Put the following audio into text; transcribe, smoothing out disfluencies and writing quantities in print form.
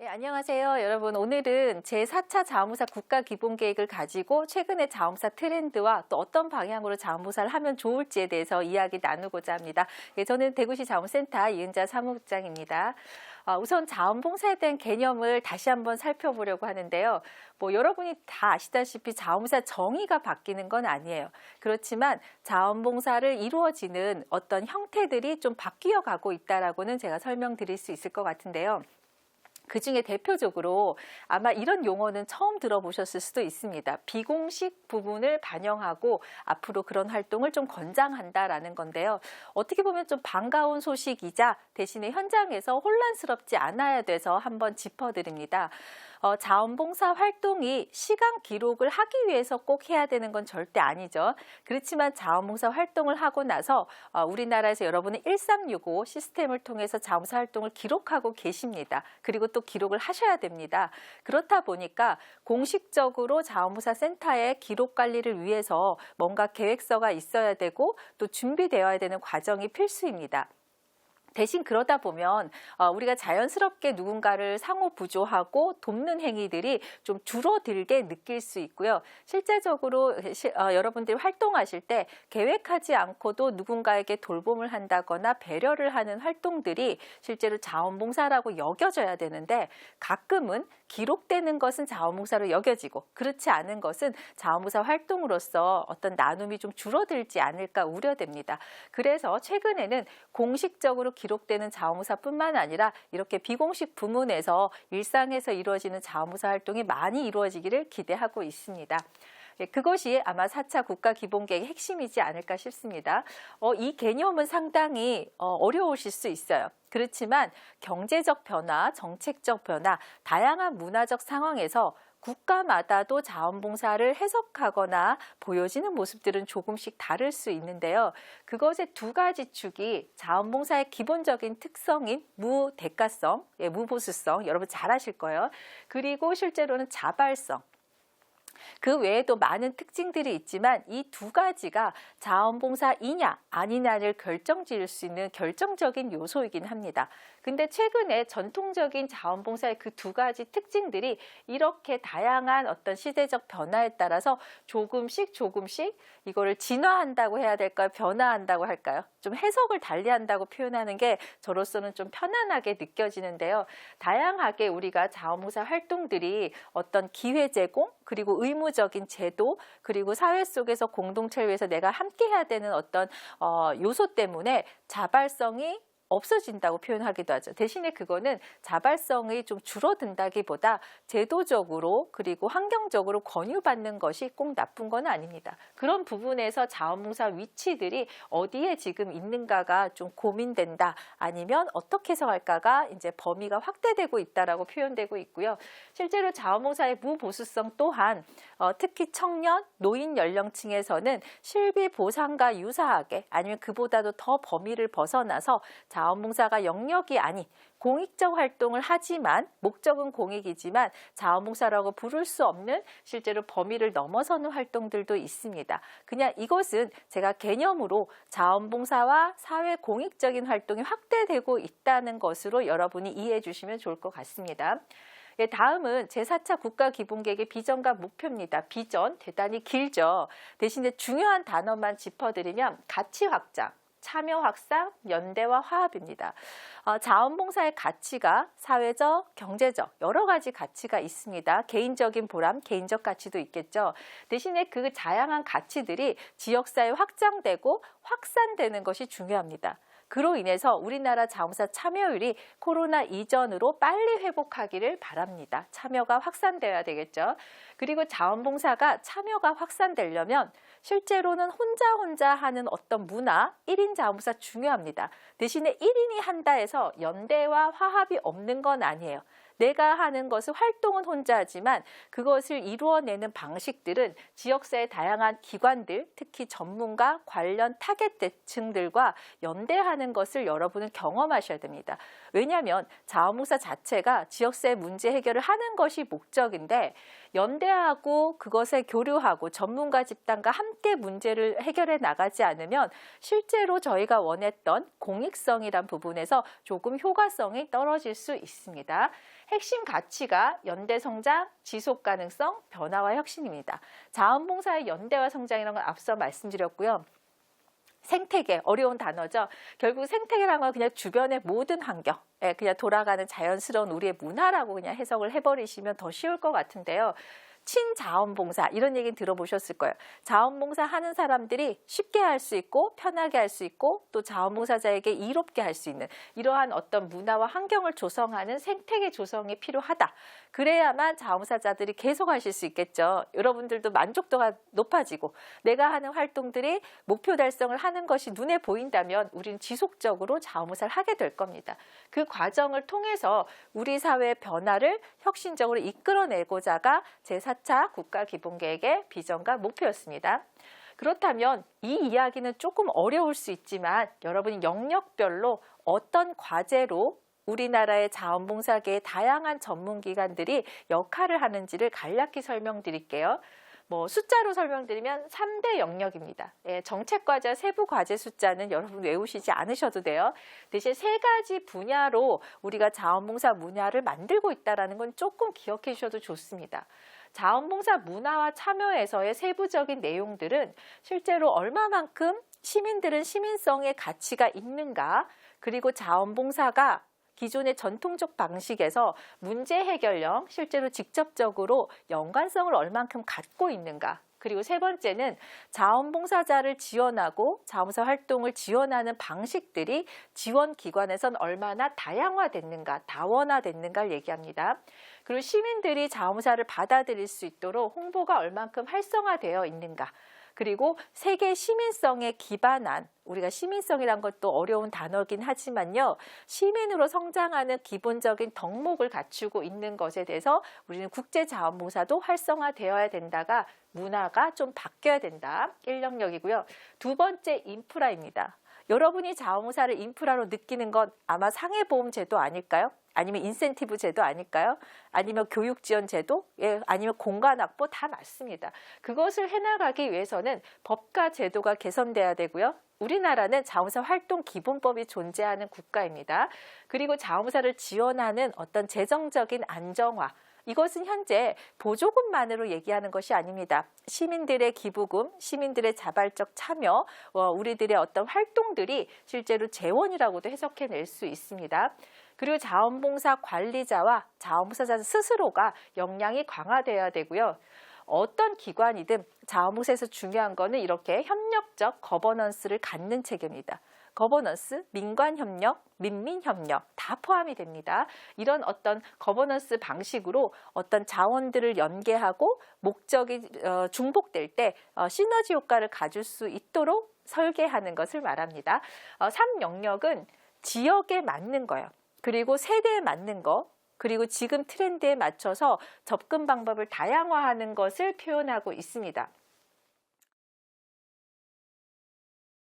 네, 안녕하세요. 여러분, 오늘은 제4차 자원봉사 국가기본계획을 가지고 최근의 자원봉사 트렌드와 또 어떤 방향으로 자원봉사를 하면 좋을지에 대해서 이야기 나누고자 합니다. 네, 저는 대구시 자원센터 이은자 사무국장입니다. 우선 자원봉사에 대한 개념을 다시 한번 살펴보려고 하는데요. 여러분이 다 아시다시피 자원봉사 정의가 바뀌는 건 아니에요. 그렇지만 자원봉사를 이루어지는 어떤 형태들이 좀 바뀌어 가고 있다라고는 제가 설명드릴 수 있을 것 같은데요. 그중에 대표적으로 아마 이런 용어는 처음 들어보셨을 수도 있습니다. 비공식 부분을 반영하고 앞으로 그런 활동을 좀 권장한다라는 건데요. 어떻게 보면 좀 반가운 소식이자 대신에 현장에서 혼란스럽지 않아야 돼서 한번 짚어드립니다. 자원봉사 활동이 시간 기록을 하기 위해서 꼭 해야 되는 건 절대 아니죠. 그렇지만 자원봉사 활동을 하고 나서 우리나라에서 여러분은 1365 시스템을 통해서 자원봉사 활동을 기록하고 계십니다. 그리고 또 기록을 하셔야 됩니다. 그렇다 보니까 공식적으로 자원봉사 센터의 기록 관리를 위해서 뭔가 계획서가 있어야 되고 또 준비되어야 되는 과정이 필수입니다. 대신 그러다 보면 우리가 자연스럽게 누군가를 상호 부조하고 돕는 행위들이 좀 줄어들게 느낄 수 있고요. 실제적으로 여러분들이 활동하실 때 계획하지 않고도 누군가에게 돌봄을 한다거나 배려를 하는 활동들이 실제로 자원봉사라고 여겨져야 되는데 가끔은 기록되는 것은 자원봉사로 여겨지고 그렇지 않은 것은 자원봉사 활동으로서 어떤 나눔이 좀 줄어들지 않을까 우려됩니다. 그래서 최근에는 공식적으로 기록되는 자원봉사뿐만 아니라 이렇게 비공식 부문에서 일상에서 이루어지는 자원봉사 활동이 많이 이루어지기를 기대하고 있습니다. 그것이 아마 4차 국가기본계획의 핵심이지 않을까 싶습니다. 이 개념은 상당히 어려우실 수 있어요. 그렇지만 경제적 변화, 정책적 변화, 다양한 문화적 상황에서 국가마다도 자원봉사를 해석하거나 보여지는 모습들은 조금씩 다를 수 있는데요. 그것의 두 가지 축이 자원봉사의 기본적인 특성인 무대가성, 무보수성, 여러분 잘 아실 거예요. 그리고 실제로는 자발성. 그 외에도 많은 특징들이 있지만 이 두 가지가 자원봉사이냐 아니냐를 결정지을 수 있는 결정적인 요소이긴 합니다. 근데 최근에 전통적인 자원봉사의 그 두 가지 특징들이 이렇게 다양한 어떤 시대적 변화에 따라서 조금씩 이거를 진화한다고 해야 될까요? 변화한다고 할까요? 좀 해석을 달리한다고 표현하는 게 저로서는 좀 편안하게 느껴지는데요. 다양하게 우리가 자원봉사 활동들이 어떤 기회 제공 그리고 의무적인 제도 그리고 사회 속에서 공동체를 위해서 내가 함께 해야 되는 어떤 요소 때문에 자발성이 없어진다고 표현하기도 하죠. 대신에 그거는 자발성이 좀 줄어든다기보다 제도적으로 그리고 환경적으로 권유받는 것이 꼭 나쁜 건 아닙니다. 그런 부분에서 자원봉사 위치들이 어디에 지금 있는가가 좀 고민된다. 아니면 어떻게 해석할까가 이제 범위가 확대되고 있다라고 표현되고 있고요. 실제로 자원봉사의 무보수성 또한 특히 청년, 노인 연령층에서는 실비 보상과 유사하게 아니면 그보다도 더 범위를 벗어나서 자원봉사가 영역이 아닌 공익적 활동을 하지만 목적은 공익이지만 자원봉사라고 부를 수 없는 실제로 범위를 넘어서는 활동들도 있습니다. 그냥 이것은 제가 개념으로 자원봉사와 사회 공익적인 활동이 확대되고 있다는 것으로 여러분이 이해해 주시면 좋을 것 같습니다. 다음은 제4차 국가기본계획의 비전과 목표입니다. 비전 대단히 길죠. 대신에 중요한 단어만 짚어드리면 가치 확장, 참여 확산, 연대와 화합입니다. 자원봉사의 가치가 사회적, 경제적 여러 가지 가치가 있습니다. 개인적인 보람, 개인적 가치도 있겠죠. 대신에 그 다양한 가치들이 지역사회에 확장되고 확산되는 것이 중요합니다. 그로 인해서 우리나라 자원봉사 참여율이 코로나 이전으로 빨리 회복하기를 바랍니다. 참여가 확산되어야 되겠죠. 그리고 자원봉사가 참여가 확산되려면 실제로는 혼자 하는 어떤 문화, 1인 자원봉사 중요합니다. 대신에 1인이 한다 해서 연대와 화합이 없는 건 아니에요. 내가 하는 것은 활동은 혼자 하지만 그것을 이루어내는 방식들은 지역사회 다양한 기관들, 특히 전문가, 관련 타겟 대층들과 연대하는 것을 여러분은 경험하셔야 됩니다. 왜냐하면 자원봉사 자체가 지역사회 문제 해결을 하는 것이 목적인데 연대하고 그것에 교류하고 전문가 집단과 함께 문제를 해결해 나가지 않으면 실제로 저희가 원했던 공익성이란 부분에서 조금 효과성이 떨어질 수 있습니다. 핵심 가치가 연대 성장, 지속 가능성, 변화와 혁신입니다. 자원봉사의 연대와 성장이라는 건 앞서 말씀드렸고요. 생태계, 어려운 단어죠. 결국 생태계라는 건 그냥 주변의 모든 환경, 그냥 돌아가는 자연스러운 우리의 문화라고 그냥 해석을 해버리시면 더 쉬울 것 같은데요. 친자원봉사 이런 얘기는 들어보셨을 거예요. 자원봉사 하는 사람들이 쉽게 할 수 있고 편하게 할 수 있고 또 자원봉사자에게 이롭게 할 수 있는 이러한 어떤 문화와 환경을 조성하는 생태계 조성이 필요하다. 그래야만 자원봉사자들이 계속 하실 수 있겠죠. 여러분들도 만족도가 높아지고 내가 하는 활동들이 목표 달성을 하는 것이 눈에 보인다면 우리는 지속적으로 자원봉사를 하게 될 겁니다. 그 과정을 통해서 우리 사회의 변화를 혁신적으로 이끌어내고자가 제4차 국가기본계획의 비전과 목표였습니다. 그렇다면 이 이야기는 조금 어려울 수 있지만 여러분이 영역별로 어떤 과제로 우리나라의 자원봉사계의 다양한 전문기관들이 역할을 하는지를 간략히 설명드릴게요. 숫자로 설명드리면 3대 영역입니다. 정책과제 세부과제 숫자는 여러분 외우시지 않으셔도 돼요. 대신 3가지 분야로 우리가 자원봉사 문화를 만들고 있다는 건 조금 기억해 주셔도 좋습니다. 자원봉사 문화와 참여에서의 세부적인 내용들은 실제로 얼마만큼 시민들은 시민성의 가치가 있는가, 그리고 자원봉사가 기존의 전통적 방식에서 문제 해결형, 실제로 직접적으로 연관성을 얼만큼 갖고 있는가. 그리고 세 번째는 자원봉사자를 지원하고 자원봉사 활동을 지원하는 방식들이 지원기관에선 얼마나 다양화됐는가, 다원화됐는가를 얘기합니다. 그리고 시민들이 자원봉사를 받아들일 수 있도록 홍보가 얼만큼 활성화되어 있는가. 그리고 세계 시민성에 기반한, 우리가 시민성이란 것도 어려운 단어긴 하지만요. 시민으로 성장하는 기본적인 덕목을 갖추고 있는 것에 대해서 우리는 국제자원봉사도 활성화되어야 된다가 문화가 좀 바뀌어야 된다. 1영역이고요. 두 번째 인프라입니다. 여러분이 자원봉사를 인프라로 느끼는 건 아마 상해보험제도 아닐까요? 아니면 인센티브 제도 아닐까요? 아니면 교육지원 제도? 아니면 공간 확보 다 맞습니다. 그것을 해나가기 위해서는 법과 제도가 개선돼야 되고요. 우리나라는 자원봉사 활동 기본법이 존재하는 국가입니다. 그리고 자원봉사를 지원하는 어떤 재정적인 안정화, 이것은 현재 보조금만으로 얘기하는 것이 아닙니다. 시민들의 기부금, 시민들의 자발적 참여, 우리들의 어떤 활동들이 실제로 재원이라고도 해석해낼 수 있습니다. 그리고 자원봉사 관리자와 자원봉사자 스스로가 역량이 강화되어야 되고요. 어떤 기관이든 자원봉사에서 중요한 거는 이렇게 협력적 거버넌스를 갖는 체계입니다. 거버넌스, 민관협력, 민민협력 다 포함이 됩니다. 이런 어떤 거버넌스 방식으로 어떤 자원들을 연계하고 목적이 중복될 때 시너지 효과를 가질 수 있도록 설계하는 것을 말합니다. 3영역은 지역에 맞는 거예요. 그리고 세대에 맞는 거, 그리고 지금 트렌드에 맞춰서 접근 방법을 다양화하는 것을 표현하고 있습니다.